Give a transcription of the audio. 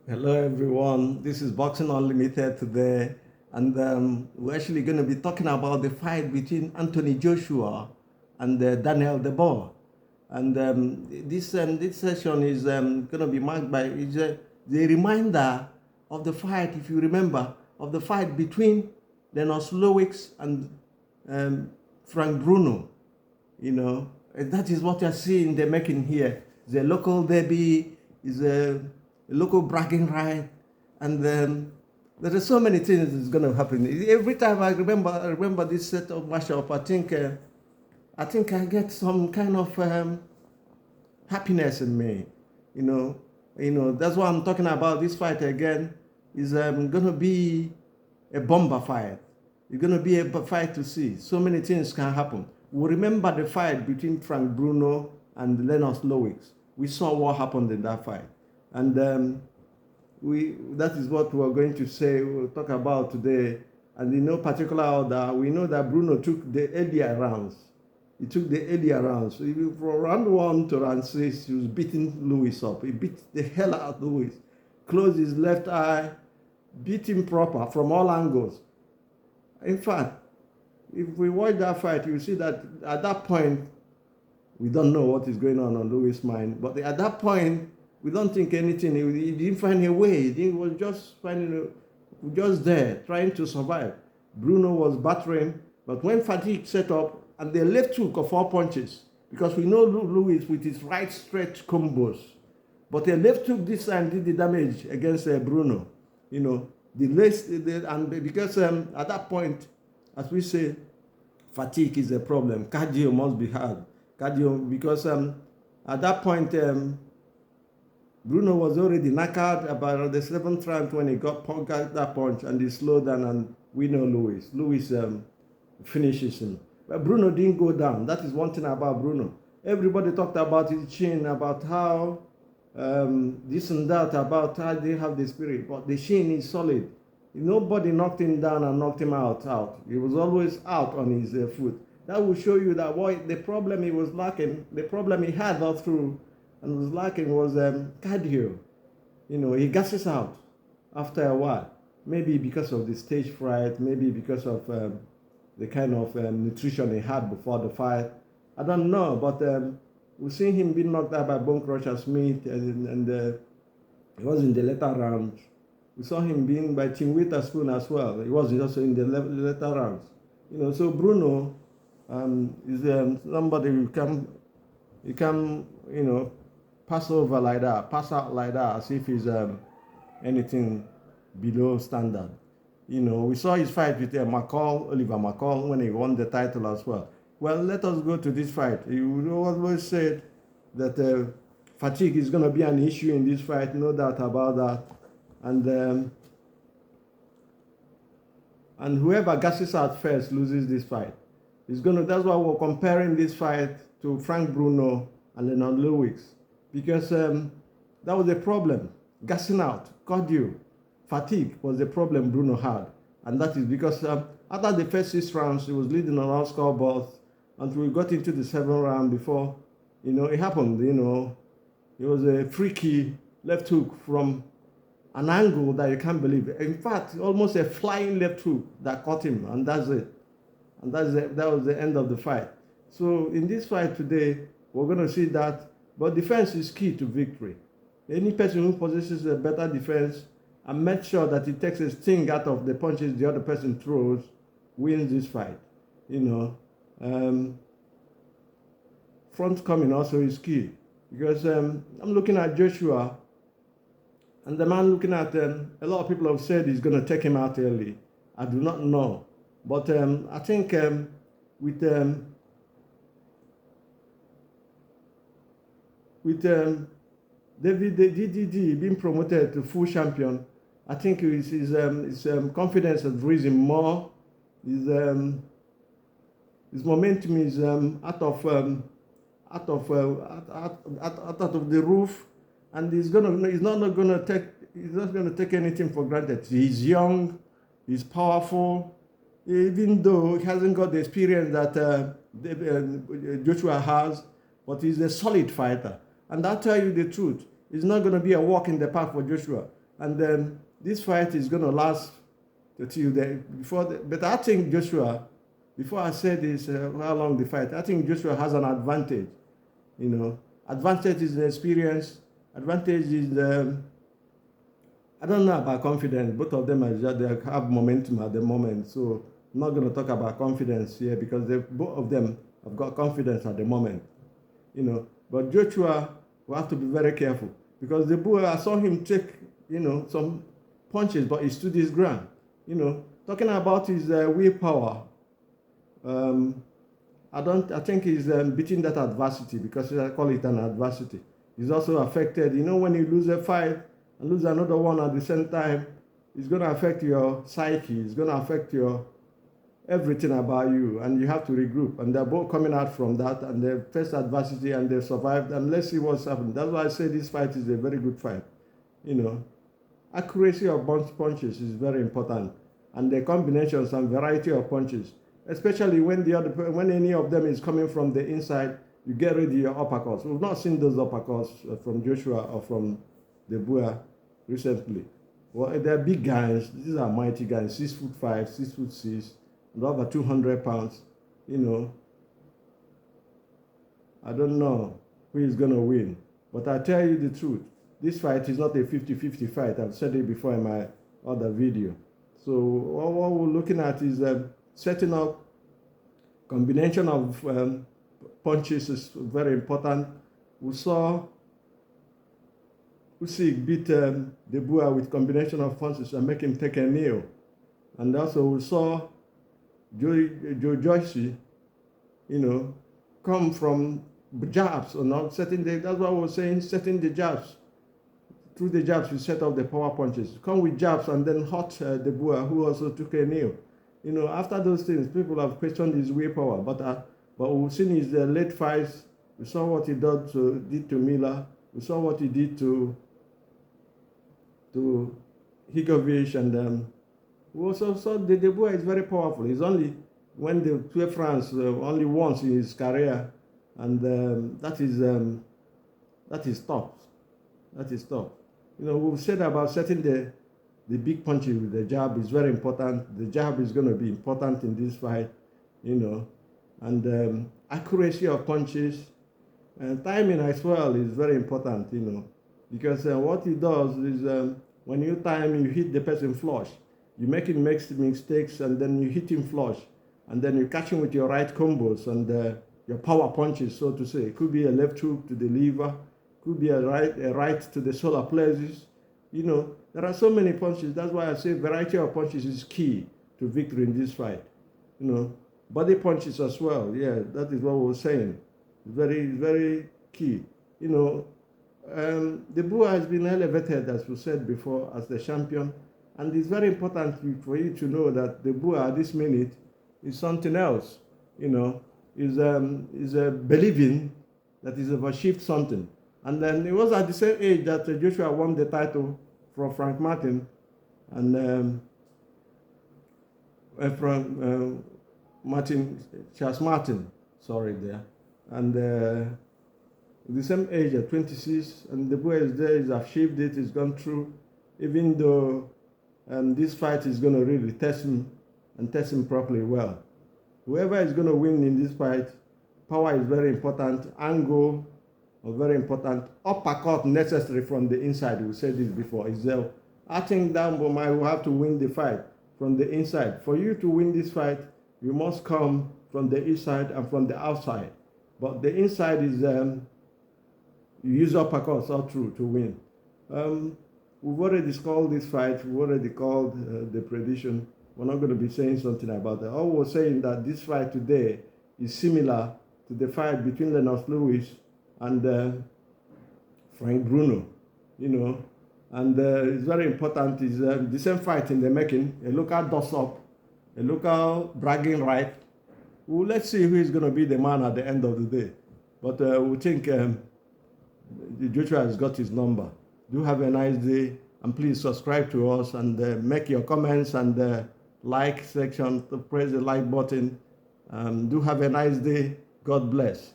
Hello, everyone. This is Boxing Unlimited today, and we're actually going to be talking about the fight between Anthony Joshua and Daniel Dubois. And this session is going to be marked by the reminder of the fight, if you remember, of the fight between Lennox and um, Frank Bruno. That is what you're seeing they're making here. The local derby is a local bragging right, and there are so many things that's going to happen. Every time I remember this set of mashup, I think I get some kind of happiness in me. You know, that's why I'm talking about this fight again. Is going to be a bomber fight. It's going to be a fight to see. So many things can happen. We remember the fight between Frank Bruno and Lennox Lewis. We saw what happened in that fight, and that is what we're going to say. We'll talk about today. And in no particular order, we know that Bruno took the earlier rounds. He took the earlier rounds. So from round 1 to round 6, he was beating Lewis up. He beat the hell out of Lewis, closed his left eye, beat him proper from all angles. In fact, if we watch that fight, you see that at that point, we don't know what is going on Lewis' mind. But at that point, we don't think anything. He didn't find a way. He was just there, trying to survive. Bruno was battering, but when fatigue set up, and the left hook of 4 punches, because we know Lewis with his right stretch combos, but the left hook this time did the damage against Bruno. And because at that point, as we say, fatigue is a problem. Cardio must be hard. Cardio, because at that point, Bruno was already knocked out about the 7th round when he got that punch, and he slowed down, and we know Lewis. Lewis finishes him. But Bruno didn't go down. That is one thing about Bruno. Everybody talked about his chin, about how this and that, about how they have the spirit. But the chin is solid. Nobody knocked him down and knocked him out. He was always out on his foot. That will show you that the problem he was lacking, the problem he had all through and was lacking was cardio. He gasses out after a while. Maybe because of the stage fright, maybe because of the kind of nutrition he had before the fight. I don't know, but we've seen him being knocked out by Bone Crusher Smith, and he was in the later rounds. We saw him being by Tim Witherspoon as well. He was also in the later rounds. So Bruno is somebody you can pass over like that, pass out like that, as if he's anything below standard. We saw his fight with Oliver McCall, when he won the title as well. Well, let us go to this fight. You always said that fatigue is going to be an issue in this fight, no doubt about that. And whoever gasses out first loses this fight. That's why we're comparing this fight to Frank Bruno and Lennox Lewis, because that was the problem. Gassing out, cardio, fatigue was the problem Bruno had, and that is because after the first 6 rounds, he was leading on all scoreboards until we got into the 7th round. Before it happened. It was a freaky left hook from an angle that you can't believe. In fact, almost a flying left hook that caught him, and that's it. And that was the end of the fight. So in this fight today, we're going to see that. But defense is key to victory. Any person who possesses a better defense and makes sure that he takes a sting out of the punches the other person throws wins this fight. Front coming also is key. Because I'm looking at Joshua, and the man looking at a lot of people have said he's going to take him out early. I do not know. But I think with David DDD being promoted to full champion, I think his confidence has risen more. His momentum is out of the roof, and he's not going to take anything for granted. He's young, he's powerful, even though he hasn't got the experience that Joshua has, but he's a solid fighter. And I'll tell you the truth, it's not going to be a walk in the park for Joshua. And this fight is going to last till but I think Joshua, before I say this, how long the fight, I think Joshua has an advantage. Advantage is the experience. Advantage is I don't know about confidence. Both of them they have momentum at the moment. So I'm not going to talk about confidence here because both of them have got confidence at the moment. But Joshua will have to be very careful because Dubois, I saw him take, some punches, but he stood his ground. Talking about his willpower, I think he's beating that adversity because I call it an adversity. He's also affected, when you lose a fight and lose another one at the same time, it's going to affect your psyche. It's going to affect your everything about you, and you have to regroup. And they're both coming out from that, and they faced adversity and they survived. And let's see what's happening. That's why I say this fight is a very good fight. Accuracy of punches is very important, and the combinations and variety of punches, especially when any of them is coming from the inside, you get rid of your uppercuts. We've not seen those uppercuts from Joshua or from Dubois recently. Well, they're big guys. These are mighty guys, 6'5", 6'6", and over 200 pounds. I don't know who is going to win, but I tell you the truth. This fight is not a 50-50 fight. I've said it before in my other video. So what we're looking at is setting up combination of punches is very important. We saw Usyk beat Dubois with combination of punches and make him take a kneel. And also we saw Joyce, come from jabs or not setting that's what we're saying, setting the jabs. Through the jabs, we set up the power punches. Come with jabs and then hurt Dubois, who also took a kneel. After those things, people have questioned his willpower. But we've seen his late fights. We saw what he did to Miller. We saw what he did to Higovic, and we also saw the Dubois is very powerful. He's only won the Tour de France only once in his career, and that is tough. That is tough. We've said about setting the big punches with the jab is very important. The jab is going to be important in this fight, and accuracy of punches and timing as well is very important, because what he does is when you time, you hit the person flush. You make him make mistakes, and then you hit him flush, and then you catch him with your right combos and your power punches, so to say. It could be a left hook to the liver, could be a right to the solar plexus. There are so many punches. That's why I say variety of punches is key to victory in this fight. Body punches as well. Yeah, that is what we were saying. Very, very key. Dubois has been elevated, as we said before, as the champion. And it's very important for you to know that Dubois at this minute is something else. Is believing that he's achieved something. And then it was at the same age that Joshua won the title from Frank Martin and from Charles Martin, there. And the same age at 26, and the boy is there, he's achieved it, he's gone through, even though this fight is going to really test him and test him properly well. Whoever is going to win in this fight, power is very important, angle very important, uppercut necessary from the inside. We said this before. I think that will have to win the fight from the inside. For you to win this fight, you must come from the inside and from the outside. But the inside is you use uppercuts all through to win. We've already called this fight. We've already called the prediction. We're not going to be saying something about that. All we're saying that this fight today is similar to the fight between Lennox and Frank Bruno, and it's very important. Is the same fight in the making, a local dust-up, a local bragging right. Well, let's see who is going to be the man at the end of the day. But we think Joshua has got his number. Do have a nice day, and please subscribe to us and make your comments and like section, to press the like button. Do have a nice day. God bless.